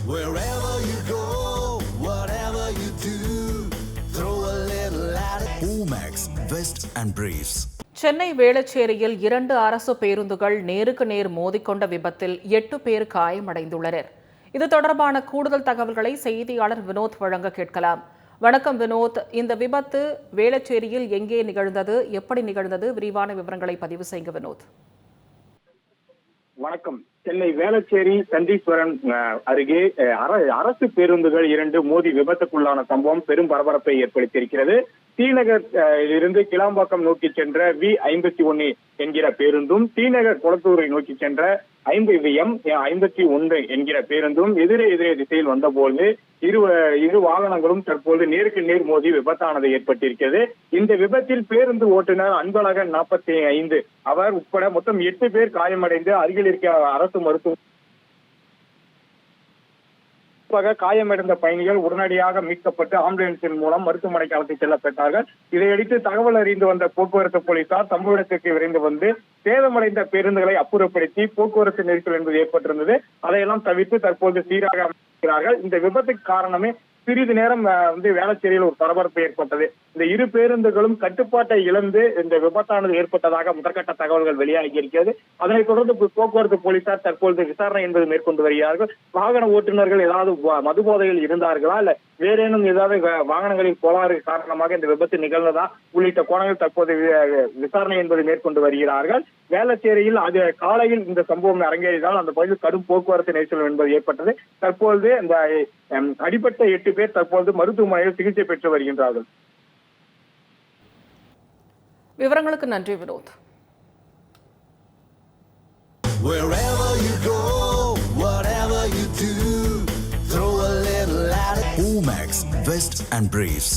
Wherever you go, whatever you do, throw a little at it. Omax, Vest and Briefs. Chennai வேளச்சேரியில் 2 அரசு பேருந்துகள் நேருக்கு நேர் மோதிக்கொண்ட விபத்தில் 8 பேர் காயமடைந்துள்ளனர். இது தொடர்பான கூடுதல் தகவல்களை செய்தியாளர் வினோத் வழங்க கேட்கலாம். வணக்கம் வினோத், இந்த விபத்து வேளச்சேரியில் எங்கே நிகழ்ந்தது, எப்படி நிகழ்ந்தது, விரிவான விவரங்களை பதிவு செய்யுங்க வினோத். வணக்கம். சென்னை வேளச்சேரி சந்தீஸ்வரன் அருகே அரசு பேருந்துகள் 2 மோதி விபத்துக்குள்ளான சம்பவம் பெரும் பரபரப்பை ஏற்படுத்தியிருக்கிறது. தீநகர் இருந்து கிளாம்பாக்கம் நோக்கி சென்ற V51 என்கிற பேருந்தும் தீநகர் குளத்தூரை நோக்கி சென்ற M51 என்கிற பேருந்தும் எதிரே திசையில் வந்தபோது இரு வாகனங்களும் தற்போது நேருக்கு நேர் மோதி விபத்தானது ஏற்பட்டிருக்கிறது. இந்த விபத்தில் பேருந்து ஓட்டுநர் அன்பழகன் 45 அவர் உட்பட மொத்தம் 8 பேர் காயமடைந்து அருகில் இருக்க அரசு மருத்துவ காயமடைந்த பயணிகள் உடனடியாக மீட்கப்பட்டு ஆம்புலன்ஸின் மூலம் மருத்துவமனைக்கு அழைத்து செல்லப்பட்டார்கள். இதையடுத்து தகவல் அறிந்து வந்த போக்குவரத்து போலீசார் சம்பவ இடத்திற்கு விரைந்து வந்து சேதமடைந்த பேருந்துகளை அப்புறப்படுத்தி போக்குவரத்து நெரிசல் என்பது ஏற்பட்டிருந்தது. அதையெல்லாம் தவிர்த்து தற்போது சீராக அமைக்கிறார்கள். இந்த விபத்துக்கு காரணமே சிறிது நேரம் வேளச்சேரியில் ஒரு பரபரப்பு ஏற்பட்டது. இந்த 2 பேருந்துகளும் கட்டுப்பாட்டை இழந்து இந்த விபத்தானது ஏற்பட்டதாக முதற்கட்ட தகவல்கள் வெளியாகி இருக்கிறது. அதனைத் தொடர்ந்து போக்குவரத்து போலீசார் தற்பொழுது விசாரணை என்பது மேற்கொண்டு வருகிறார்கள். வாகன ஓட்டுநர்கள் ஏதாவது மதுபோதையில் இருந்தார்களா, இல்ல வேறேனும் ஏதாவது வாகனங்களில் கோளாறு காரணமாக இந்த விபத்து நிகழ்ந்ததா உள்ளிட்ட கோணங்கள் தற்போது விசாரணை என்பது மேற்கொண்டு வருகிறார்கள். வேளச்சேரியில் அது காலையில் இந்த சம்பவம் அரங்கேறினால் அந்த பகுதியில் கடும் போக்குவரத்து நெரிசல் என்பது ஏற்பட்டது. தற்பொழுது இந்த அடிப்பட்ட 8 பேர் தற்போது மருத்துவமனையில் சிகிச்சை பெற்று வருகின்றார்கள். விவரங்களுக்கு நன்றி Vinod. Wherever you go, whatever you do, throw a little at it. Omax, Vest and Briefs.